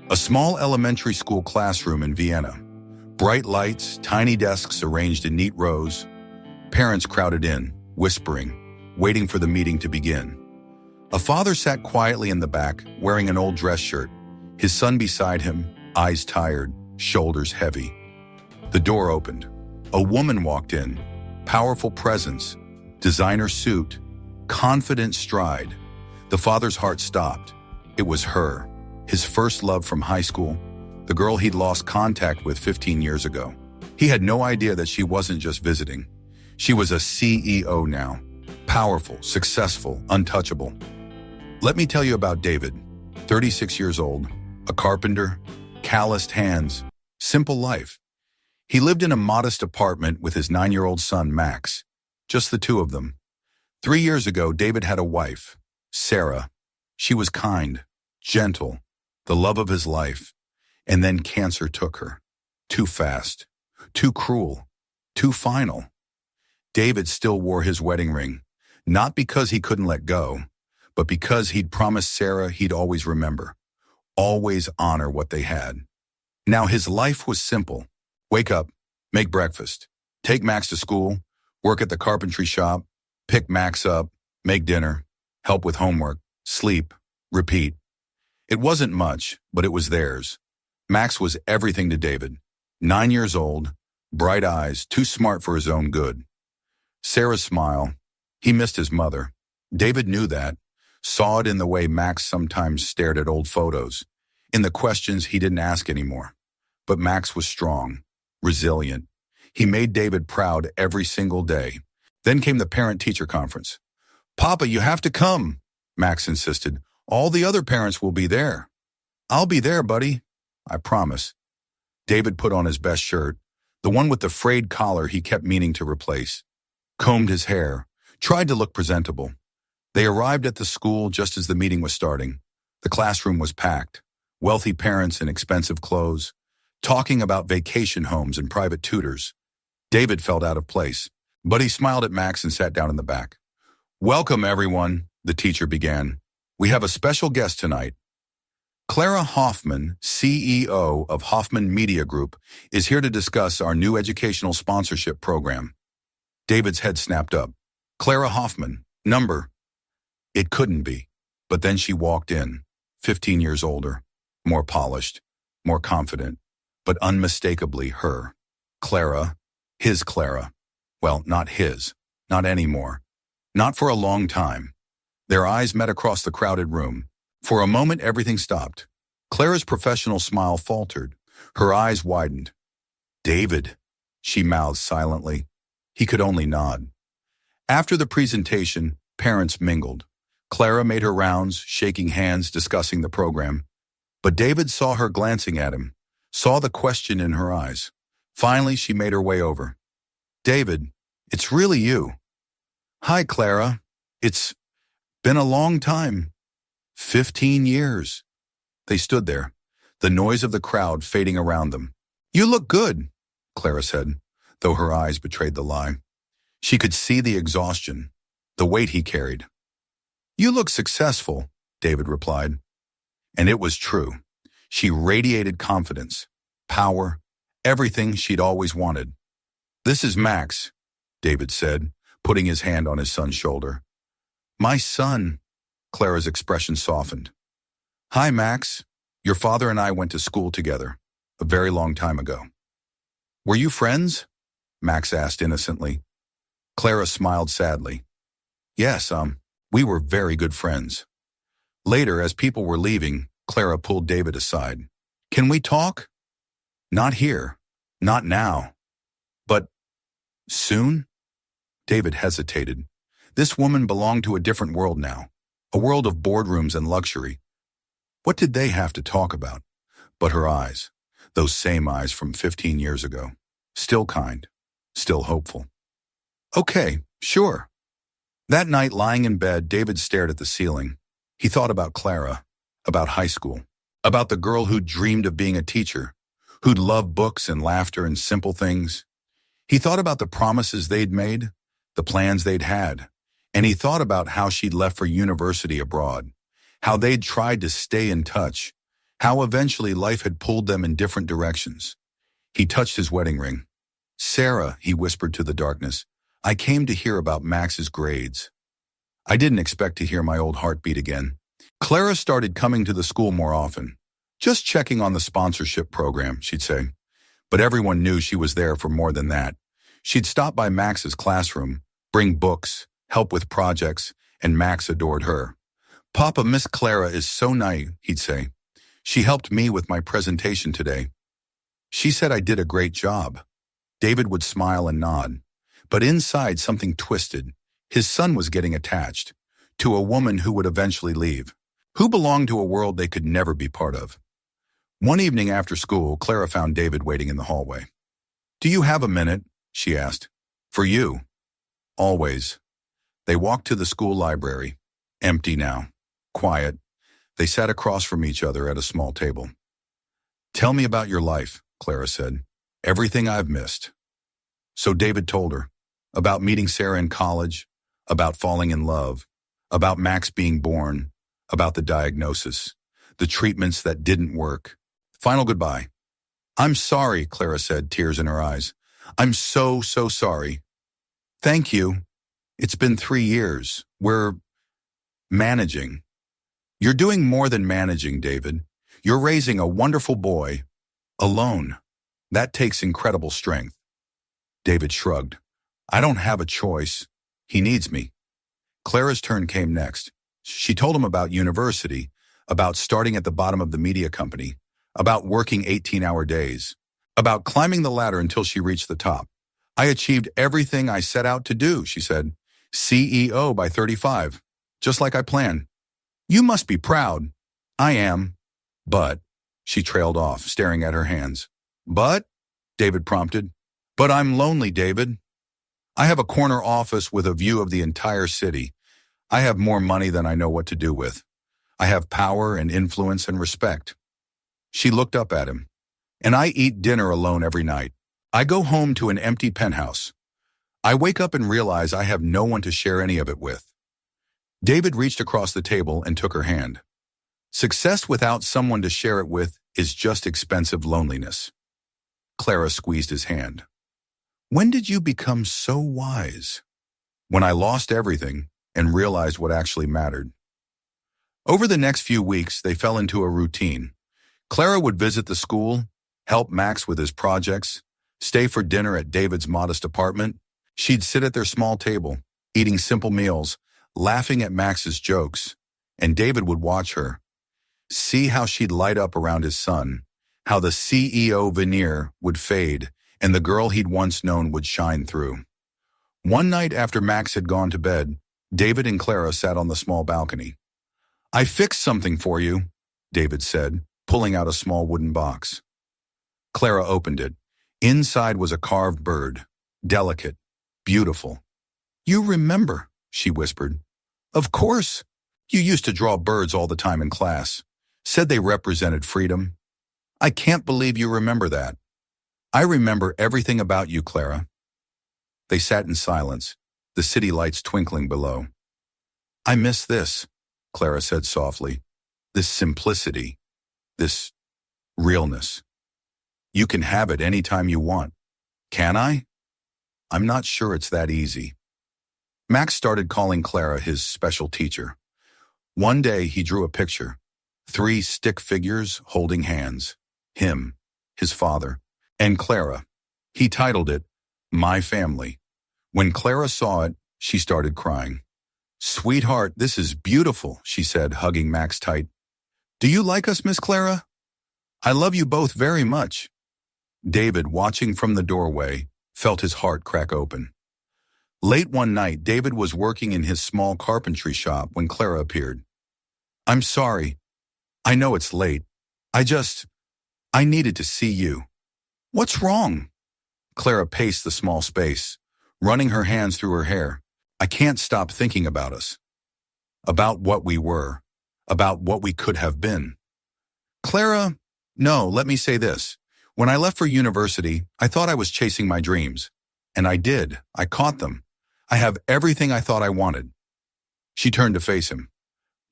A small elementary school classroom in Vienna. Bright lights, tiny desks arranged in neat rows. Parents crowded in, whispering, waiting for the meeting to begin. A father sat quietly in the back, wearing an old dress shirt. His son beside him, eyes tired, shoulders heavy. The door opened. A woman walked in. Powerful presence, designer suit, confident stride. The father's heart stopped. It was her, his first love from high school, the girl he'd lost contact with 15 years ago. He had no idea that she wasn't just visiting. She was a CEO now, powerful, successful, untouchable. Let me tell you about David, 36 years old, a carpenter, calloused hands, simple life. He lived in a modest apartment with his 9-year-old son, Max, just the two of them. 3 years ago, David had a wife, Sarah. She was kind, gentle, the love of his life. And then cancer took her. Too fast, too cruel, too final. David still wore his wedding ring, not because he couldn't let go, but because he'd promised Sarah he'd always remember, always honor what they had. Now his life was simple. Wake up, make breakfast, take Max to school, work at the carpentry shop, pick Max up, make dinner, help with homework, sleep, repeat. It wasn't much, but it was theirs. Max was everything to David. 9 years old, bright eyes, too smart for his own good. Sarah's smile. He missed his mother. David knew that, saw it in the way Max sometimes stared at old photos, in the questions he didn't ask anymore. But Max was strong, resilient. He made David proud every single day. Then came the parent-teacher conference. "Papa, you have to come," Max insisted. "All the other parents will be there." "I'll be there, buddy. I promise." David put on his best shirt, the one with the frayed collar he kept meaning to replace, combed his hair, tried to look presentable. They arrived at the school just as the meeting was starting. The classroom was packed, wealthy parents in expensive clothes, talking about vacation homes and private tutors. David felt out of place, but he smiled at Max and sat down in the back. "Welcome, everyone," the teacher began. "We have a special guest tonight. Clara Hoffman, CEO of Hoffman Media Group, is here to discuss our new educational sponsorship program." David's head snapped up. Clara Hoffman, number. It couldn't be. But then she walked in, 15 years older, more polished, more confident, but unmistakably her. Clara, his Clara. Well, not his, not anymore. Not for a long time. Their eyes met across the crowded room. For a moment, everything stopped. Clara's professional smile faltered. Her eyes widened. "David," she mouthed silently. He could only nod. After the presentation, parents mingled. Clara made her rounds, shaking hands, discussing the program. But David saw her glancing at him, saw the question in her eyes. Finally, she made her way over. "David, it's really you." "Hi, Clara. It's been a long time. 15 years. They stood there, the noise of the crowd fading around them. "You look good," Clara said, though her eyes betrayed the lie. She could see the exhaustion, the weight he carried. "You look successful," David replied. And it was true. She radiated confidence, power, everything she'd always wanted. "This is Max," David said, putting his hand on his son's shoulder. "My son." Clara's expression softened. "Hi, Max. Your father and I went to school together, a very long time ago." "Were you friends?" Max asked innocently. Clara smiled sadly. "Yes, we were very good friends." Later, as people were leaving, Clara pulled David aside. "Can we talk?" "Not here. Not now. But soon?" David hesitated. This woman belonged to a different world now, a world of boardrooms and luxury. What did they have to talk about? But her eyes, those same eyes from 15 years ago, still kind, still hopeful. "Okay, sure." That night, lying in bed, David stared at the ceiling. He thought about Clara, about high school, about the girl who'd dreamed of being a teacher, who'd loved books and laughter and simple things. He thought about the promises they'd made, the plans they'd had, and he thought about how she'd left for university abroad, how they'd tried to stay in touch, How eventually life had pulled them in different directions. He touched his wedding ring. "Sarah," he whispered to the darkness, "I came to hear about Max's grades." I didn't expect to hear my old heart beat again. Clara started coming to the school more often. "Just checking on the sponsorship program," she'd say. But everyone knew she was there for more than that. She'd stop by Max's classroom, bring books, help with projects, and Max adored her. "Papa, Miss Clara is so nice," he'd say. "She helped me with my presentation today. She said I did a great job." David would smile and nod. But inside something twisted. His son was getting attached to a woman who would eventually leave, who belonged to a world they could never be part of. One evening after school, Clara found David waiting in the hallway. "Do you have a minute?" she asked. "For you." "Always." They walked to the school library. Empty now. Quiet. They sat across from each other at a small table. "Tell me about your life," Clara said. "Everything I've missed." So David told her about meeting Sarah in college, about falling in love, about Max being born, about the diagnosis, the treatments that didn't work. Final goodbye. "I'm sorry," Clara said, tears in her eyes. "I'm so sorry." "Thank you. It's been 3 years. We're managing." "You're doing more than managing, David. You're raising a wonderful boy. Alone. That takes incredible strength." David shrugged. "I don't have a choice. He needs me." Clara's turn came next. She told him about university, about starting at the bottom of the media company, about working 18-hour days, about climbing the ladder until she reached the top. "I achieved everything I set out to do," she said. "CEO by 35, just like I planned. You must be proud." "I am." "But," she trailed off, staring at her hands. "But?" David prompted. "But I'm lonely, David. I have a corner office with a view of the entire city. I have more money than I know what to do with. I have power and influence and respect." She looked up at him. "And I eat dinner alone every night. I go home to an empty penthouse. I wake up and realize I have no one to share any of it with." David reached across the table and took her hand. "Success without someone to share it with is just expensive loneliness." Clara squeezed his hand. "When did you become so wise?" "When I lost everything and realized what actually mattered." Over the next few weeks, they fell into a routine. Clara would visit the school, help Max with his projects, stay for dinner at David's modest apartment. She'd sit at their small table, eating simple meals, laughing at Max's jokes, and David would watch her, see how she'd light up around his son, how the CEO veneer would fade, and the girl he'd once known would shine through. One night after Max had gone to bed, David and Clara sat on the small balcony. "I fixed something for you," David said, pulling out a small wooden box. Clara opened it. Inside was a carved bird, delicate, beautiful. "You remember," she whispered. "Of course. You used to draw birds all the time in class. Said they represented freedom. I can't believe you remember that." "I remember everything about you, Clara." They sat in silence, the city lights twinkling below. "I miss this," Clara said softly. "This simplicity, this realness. You can have it any time you want. Can I? I'm not sure it's that easy." Max started calling Clara his special teacher. One day he drew a picture. 3 stick figures holding hands. Him, his father, and Clara. He titled it, "My Family." When Clara saw it, she started crying. "Sweetheart, this is beautiful," she said, hugging Max tight. "Do you like us, Miss Clara? I love you both very much." David, watching from the doorway, felt his heart crack open. Late one night, David was working in his small carpentry shop when Clara appeared. "I'm sorry. I know it's late. I needed to see you." "What's wrong?" Clara paced the small space, running her hands through her hair. "I can't stop thinking about us. About what we were. About what we could have been." "Clara, no, let me say this. When I left for university, I thought I was chasing my dreams. And I did. I caught them. I have everything I thought I wanted." She turned to face him.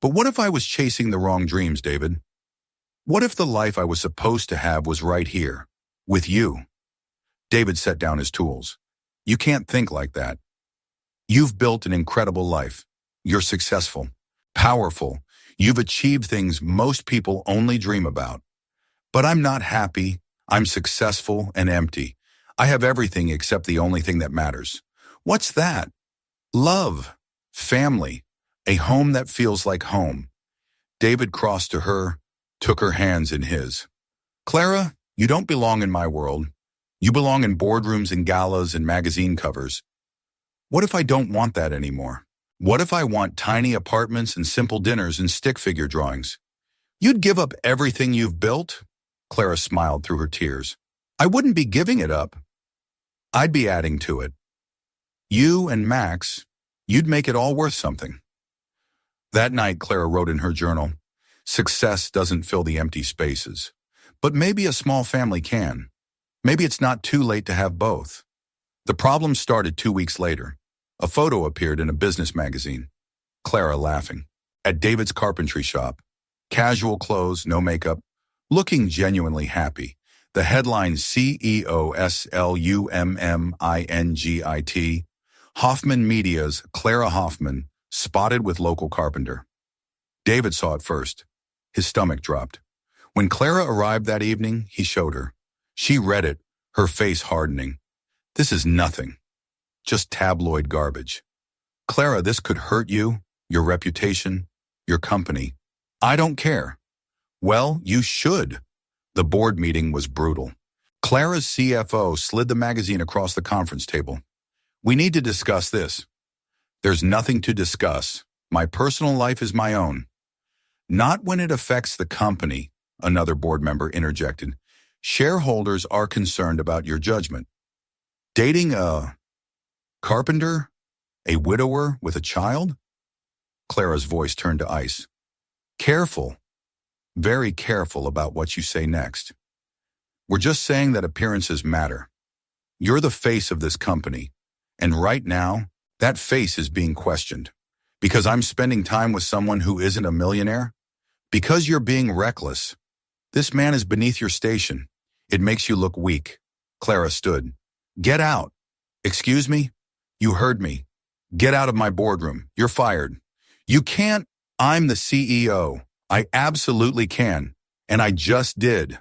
"But what if I was chasing the wrong dreams, David?" What if the life I was supposed to have was right here, with you? David set down his tools. You can't think like that. You've built an incredible life. You're successful, powerful. You've achieved things most people only dream about. But I'm not happy. I'm successful and empty. I have everything except the only thing that matters. What's that? Love, family, a home that feels like home. David crossed to her, took her hands in his. Clara, you don't belong in my world. You belong in boardrooms and galas and magazine covers. What if I don't want that anymore? What if I want tiny apartments and simple dinners and stick figure drawings? You'd give up everything you've built? Clara smiled through her tears. I wouldn't be giving it up. I'd be adding to it. You and Max, you'd make it all worth something. That night, Clara wrote in her journal, success doesn't fill the empty spaces, but maybe a small family can. Maybe it's not too late to have both. The problem started 2 weeks later. A photo appeared in a business magazine. Clara laughing. At David's carpentry shop. Casual clothes, no makeup. Looking genuinely happy. The headline CEOSLUMMINGIT. Hoffman Media's Clara Hoffman, spotted with local carpenter. David saw it first. His stomach dropped. When Clara arrived that evening, he showed her. She read it, her face hardening. This is nothing. Just tabloid garbage. Clara, this could hurt you, your reputation, your company. I don't care. Well, you should. The board meeting was brutal. Clara's CFO slid the magazine across the conference table. We need to discuss this. There's nothing to discuss. My personal life is my own. Not when it affects the company, another board member interjected. Shareholders are concerned about your judgment. Dating a carpenter? A widower with a child? Clara's voice turned to ice. Careful, very careful about what you say next. We're just saying that appearances matter. You're the face of this company, and right now, that face is being questioned. Because I'm spending time with someone who isn't a millionaire? Because you're being reckless. This man is beneath your station. It makes you look weak. Clara stood. Get out. Excuse me? You heard me. Get out of my boardroom. You're fired. You can't. I'm the CEO. I absolutely can. And I just did.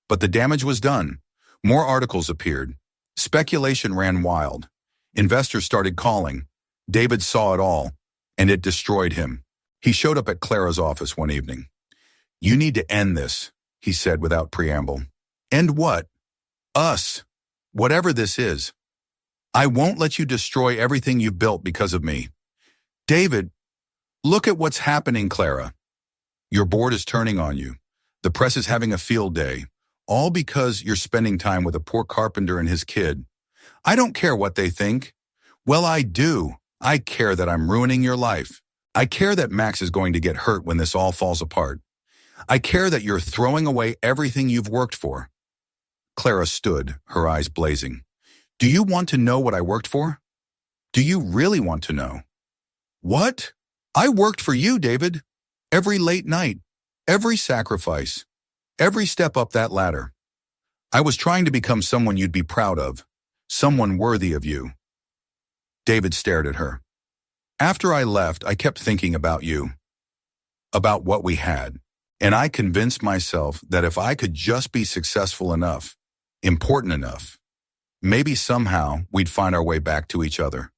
But the damage was done. More articles appeared. Speculation ran wild. Investors started calling. David saw it all, and it destroyed him. He showed up at Clara's office one evening. You need to end this, he said without preamble. End what? Us. Whatever this is. I won't let you destroy everything you've built because of me. David, look at what's happening, Clara. Your board is turning on you. The press is having a field day, all because you're spending time with a poor carpenter and his kid. I don't care what they think. Well, I do. I care that I'm ruining your life. I care that Max is going to get hurt when this all falls apart. I care that you're throwing away everything you've worked for. Clara stood, her eyes blazing. Do you want to know what I worked for? Do you really want to know? What? I worked for you, David. Every late night, every sacrifice, every step up that ladder. I was trying to become someone you'd be proud of, someone worthy of you. David stared at her. After I left, I kept thinking about you, about what we had, and I convinced myself that if I could just be successful enough, important enough, maybe somehow we'd find our way back to each other.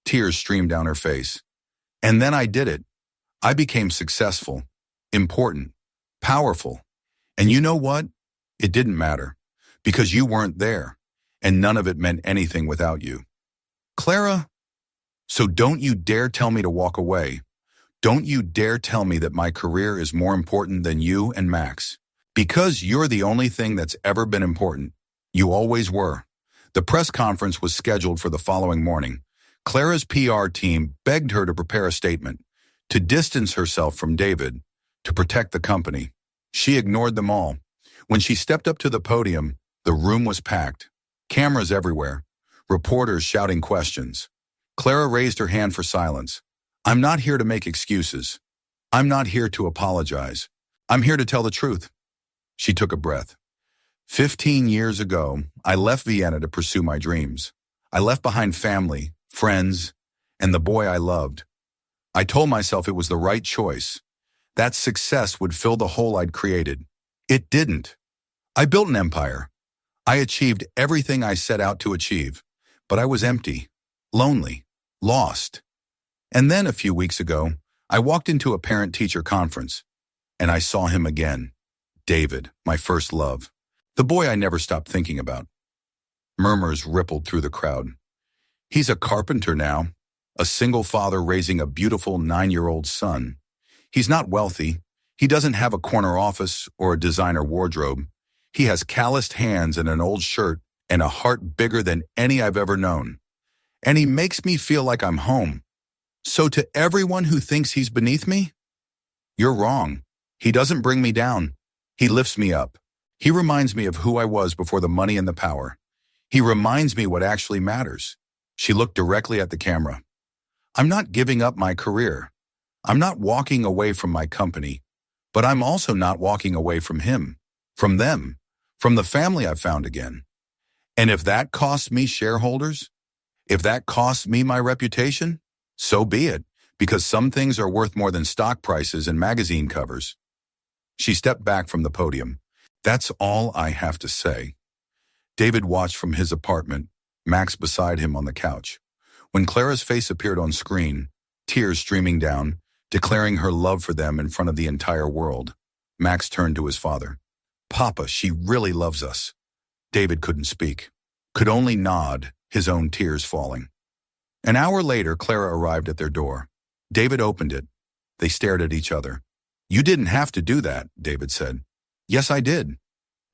Tears streamed down her face. And then I did it. I became successful, important, powerful. And you know what? It didn't matter, because you weren't there, and none of it meant anything without you. Clara, so don't you dare tell me to walk away. Don't you dare tell me that my career is more important than you and Max. Because you're the only thing that's ever been important. You always were. The press conference was scheduled for the following morning. Clara's PR team begged her to prepare a statement, to distance herself from David, to protect the company. She ignored them all. When she stepped up to the podium, the room was packed. Cameras everywhere. Reporters shouting questions. Clara raised her hand for silence. I'm not here to make excuses. I'm not here to apologize. I'm here to tell the truth. She took a breath. 15 years ago, I left Vienna to pursue my dreams. I left behind family, friends, and the boy I loved. I told myself it was the right choice. That success would fill the hole I'd created. It didn't. I built an empire. I achieved everything I set out to achieve, but I was empty, lonely, lost. And then a few weeks ago, I walked into a parent-teacher conference, and I saw him again. David, my first love. The boy I never stopped thinking about. Murmurs rippled through the crowd. He's a carpenter now, a single father raising a beautiful 9-year-old son. He's not wealthy. He doesn't have a corner office or a designer wardrobe. He has calloused hands and an old shirt and a heart bigger than any I've ever known. And he makes me feel like I'm home. So to everyone who thinks he's beneath me, you're wrong. He doesn't bring me down. He lifts me up. He reminds me of who I was before the money and the power. He reminds me what actually matters. She looked directly at the camera. I'm not giving up my career. I'm not walking away from my company, but I'm also not walking away from him, from them, from the family I've found again. And if that costs me shareholders, if that costs me my reputation, so be it, because some things are worth more than stock prices and magazine covers. She stepped back from the podium. That's all I have to say. David watched from his apartment, Max beside him on the couch. When Clara's face appeared on screen, tears streaming down, declaring her love for them in front of the entire world, Max turned to his father. Papa, she really loves us. David couldn't speak, could only nod, his own tears falling. An hour later, Clara arrived at their door. David opened it. They stared at each other. You didn't have to do that, David said. Yes, I did.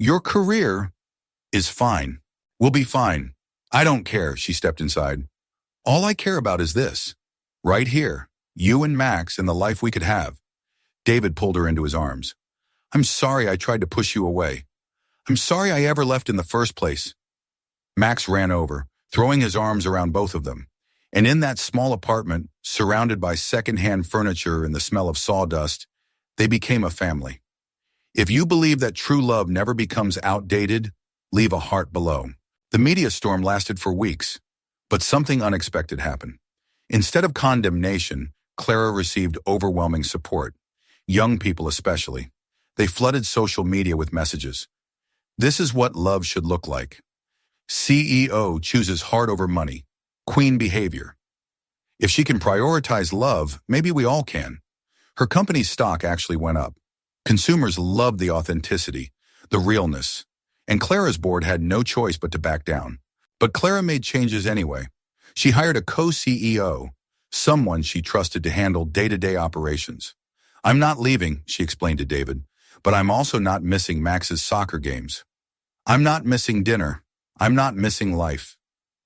Your career is fine. We'll be fine. I don't care, she stepped inside. All I care about is this. Right here, you and Max and the life we could have. David pulled her into his arms. I'm sorry I tried to push you away. I'm sorry I ever left in the first place. Max ran over, throwing his arms around both of them. And in that small apartment, surrounded by second-hand furniture and the smell of sawdust, they became a family. If you believe that true love never becomes outdated, leave a heart below. The media storm lasted for weeks, but something unexpected happened. Instead of condemnation, Clara received overwhelming support. Young people especially. They flooded social media with messages. This is what love should look like. CEO chooses heart over money. Queen behavior. If she can prioritize love, maybe we all can. Her company's stock actually went up. Consumers loved the authenticity, the realness, and Clara's board had no choice but to back down. But Clara made changes anyway. She hired a co-CEO, someone she trusted to handle day-to-day operations. I'm not leaving, she explained to David, but I'm also not missing Max's soccer games. I'm not missing dinner. I'm not missing life.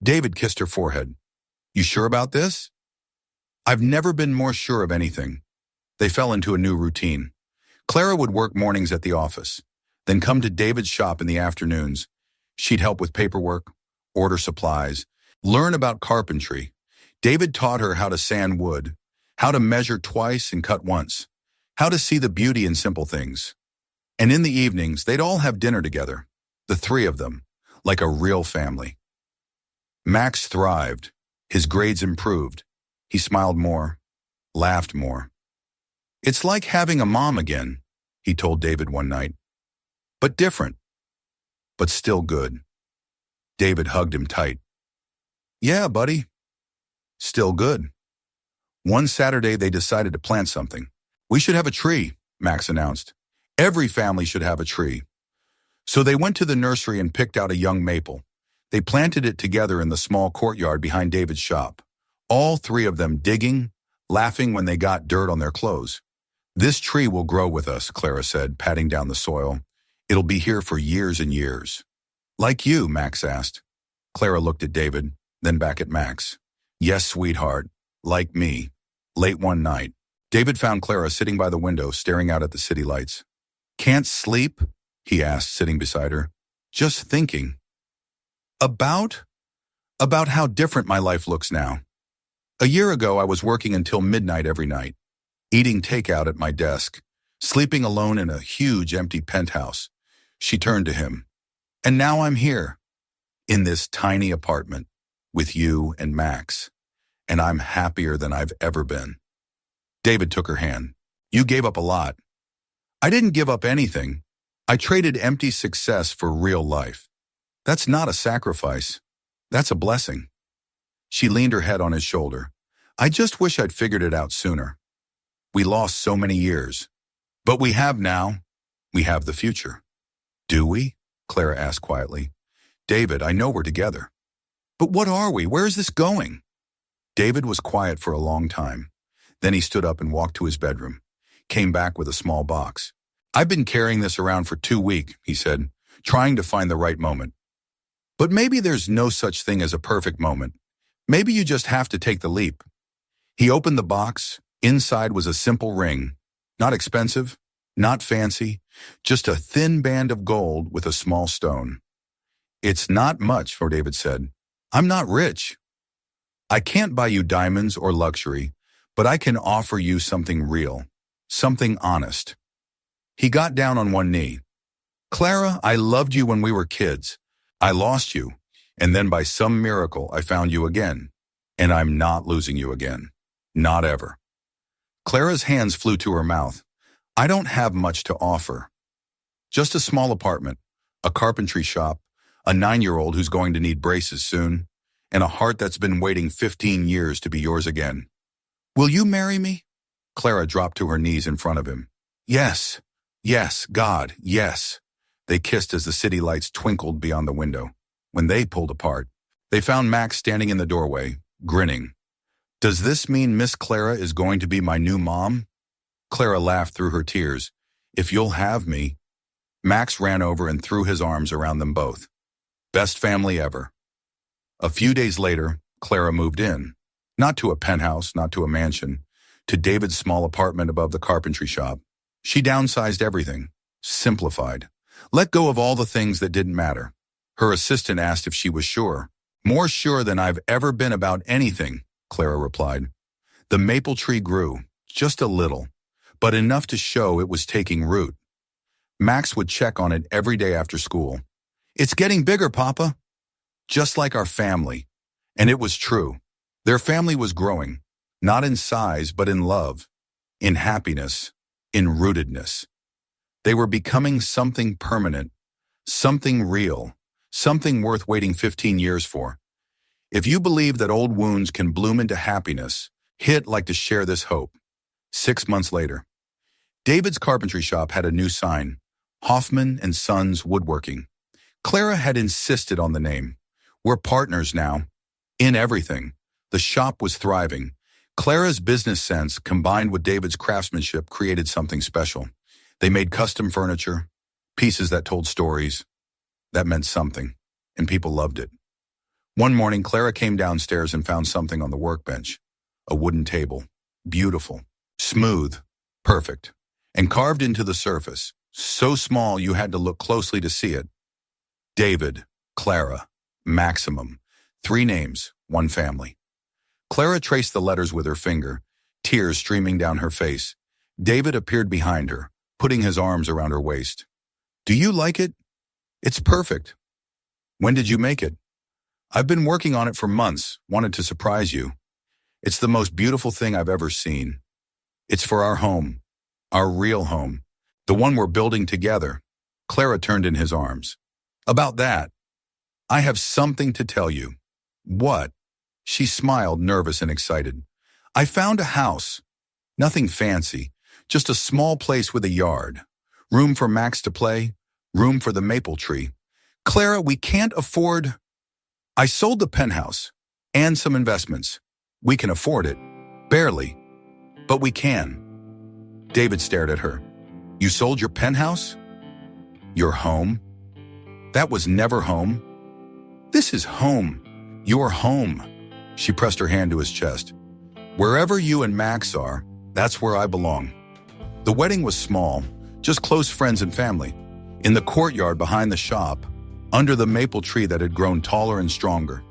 David kissed her forehead. You sure about this? I've never been more sure of anything. They fell into a new routine. Clara would work mornings at the office, then come to David's shop in the afternoons. She'd help with paperwork, order supplies, learn about carpentry. David taught her how to sand wood, how to measure twice and cut once, how to see the beauty in simple things. And in the evenings, they'd all have dinner together, the three of them, like a real family. Max thrived. His grades improved. He smiled more, laughed more. It's like having a mom again, he told David one night. But different, but still good. David hugged him tight. Yeah, buddy. Still good. One Saturday, they decided to plant something. We should have a tree, Max announced. Every family should have a tree. So they went to the nursery and picked out a young maple. They planted it together in the small courtyard behind David's shop. All three of them digging, laughing when they got dirt on their clothes. This tree will grow with us, Clara said, patting down the soil. It'll be here for years and years. Like you, Max asked. Clara looked at David, then back at Max. Yes, sweetheart, like me. Late one night, David found Clara sitting by the window, staring out at the city lights. Can't sleep? He asked, sitting beside her. Just thinking. About how different my life looks now. A year ago, I was working until midnight every night, eating takeout at my desk, sleeping alone in a huge empty penthouse, She turned to him. And now I'm here, in this tiny apartment, with you and Max, and I'm happier than I've ever been. David took her hand. You gave up a lot. I didn't give up anything. I traded empty success for real life. That's not a sacrifice. That's a blessing. She leaned her head on his shoulder. I just wish I'd figured it out sooner. We lost so many years. But we have now. We have the future. Do we? Clara asked quietly. David, I know we're together. But what are we? Where is this going? David was quiet for a long time. Then he stood up and walked to his bedroom. Came back with a small box. I've been carrying this around for 2 weeks, he said, trying to find the right moment. But maybe there's no such thing as a perfect moment. Maybe you just have to take the leap. He opened the box. Inside was a simple ring. Not expensive, not fancy, just a thin band of gold with a small stone. It's not much, David said. I'm not rich. I can't buy you diamonds or luxury, but I can offer you something real, something honest. He got down on one knee. Clara, I loved you when we were kids. I lost you, and then by some miracle I found you again. And I'm not losing you again. Not ever. Clara's hands flew to her mouth. I don't have much to offer. Just a small apartment, a carpentry shop, a 9-year-old who's going to need braces soon, and a heart that's been waiting 15 years to be yours again. Will you marry me? Clara dropped to her knees in front of him. Yes, yes, God, yes. They kissed as the city lights twinkled beyond the window. When they pulled apart, they found Max standing in the doorway, grinning. Does this mean Miss Clara is going to be my new mom? Clara laughed through her tears. If you'll have me. Max ran over and threw his arms around them both. Best family ever. A few days later, Clara moved in. Not to a penthouse, not to a mansion, to David's small apartment above the carpentry shop. She downsized everything, simplified, let go of all the things that didn't matter. Her assistant asked if she was sure. More sure than I've ever been about anything, Clara replied. The maple tree grew, just a little, but enough to show it was taking root. Max would check on it every day after school. It's getting bigger, Papa. Just like our family. And it was true. Their family was growing, not in size, but in love, in happiness, in rootedness. They were becoming something permanent, something real, something worth waiting 15 years for. If you believe that old wounds can bloom into happiness, hit like to share this hope. 6 months later, David's carpentry shop had a new sign, Hoffman and Sons Woodworking. Clara had insisted on the name. We're partners now. In everything. The shop was thriving. Clara's business sense combined with David's craftsmanship created something special. They made custom furniture, pieces that told stories. That meant something, and people loved it. One morning, Clara came downstairs and found something on the workbench. A wooden table. Beautiful. Smooth. Perfect. And carved into the surface. So small you had to look closely to see it. David, Clara, Maximum. 3 names, 1 family. Clara traced the letters with her finger, tears streaming down her face. David appeared behind her, putting his arms around her waist. Do you like it? It's perfect. When did you make it? I've been working on it for months, wanted to surprise you. It's the most beautiful thing I've ever seen. It's for our home, our real home, the one we're building together. Clara turned in his arms. About that, I have something to tell you. What? She smiled, nervous and excited. I found a house. Nothing fancy, just a small place with a yard. Room for Max to play, room for the maple tree. Clara, we can't afford... I sold the penthouse and some investments. We can afford it. Barely. But we can. David stared at her. You sold your penthouse? Your home? That was never home. This is home. Your home. She pressed her hand to his chest. Wherever you and Max are, that's where I belong. The wedding was small, just close friends and family. In the courtyard behind the shop, under the maple tree that had grown taller and stronger.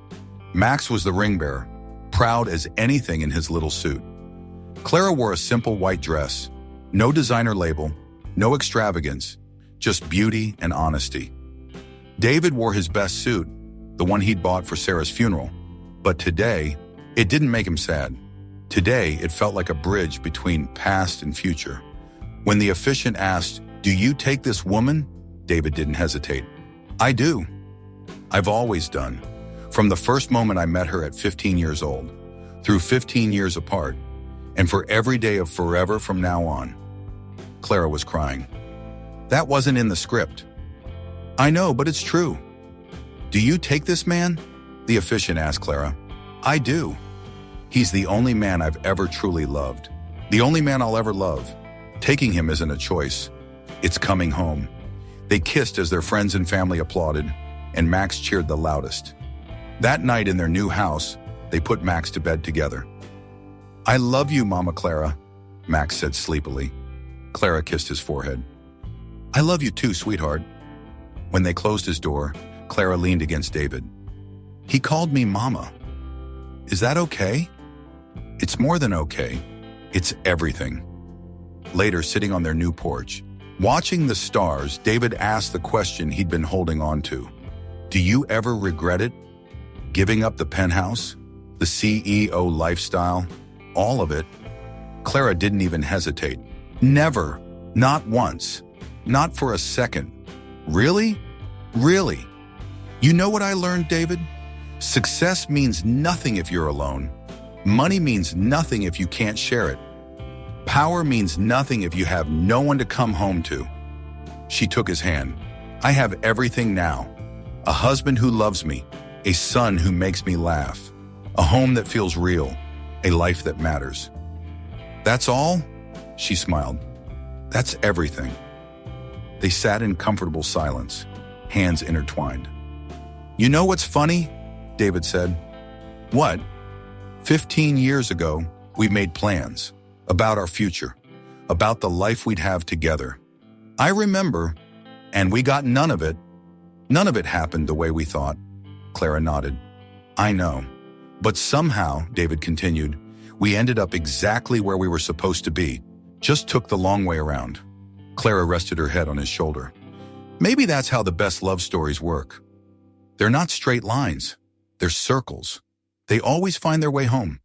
Max was the ring bearer, proud as anything in his little suit. Clara wore a simple white dress, no designer label, no extravagance, just beauty and honesty. David wore his best suit, the one he'd bought for Sarah's funeral. But today, it didn't make him sad. Today, it felt like a bridge between past and future. When the officiant asked, "Do you take this woman?" David didn't hesitate. "I do. I've always done. From the first moment I met her at 15 years old, through 15 years apart, and for every day of forever from now on." Clara was crying. "That wasn't in the script." "I know, but it's true." "Do you take this man?" the officiant asked Clara. "I do. He's the only man I've ever truly loved. The only man I'll ever love. Taking him isn't a choice. It's coming home." They kissed as their friends and family applauded, and Max cheered the loudest. That night in their new house, they put Max to bed together. "I love you, Mama Clara," Max said sleepily. Clara kissed his forehead. "I love you too, sweetheart." When they closed his door, Clara leaned against David. "He called me Mama. Is that okay?" "It's more than okay. It's everything." Later, sitting on their new porch, watching the stars, David asked the question he'd been holding on to. "Do you ever regret it? Giving up the penthouse? The CEO lifestyle? All of it?" Clara didn't even hesitate. "Never. Not once. Not for a second." "Really? Really?" "You know what I learned, David? Success means nothing if you're alone. Money means nothing if you can't share it. Power means nothing if you have no one to come home to." She took his hand. "I have everything now. A husband who loves me, a son who makes me laugh, a home that feels real, a life that matters." "That's all?" She smiled. "That's everything." They sat in comfortable silence, hands intertwined. "You know what's funny?" David said. "What?" 15 years ago, we made plans about our future, about the life we'd have together. I remember, and we got none of it. None of it happened the way we thought." Clara nodded. "I know. But somehow," David continued, "we ended up exactly where we were supposed to be. Just took the long way around." Clara rested her head on his shoulder. "Maybe that's how the best love stories work. They're not straight lines. They're circles. They always find their way home."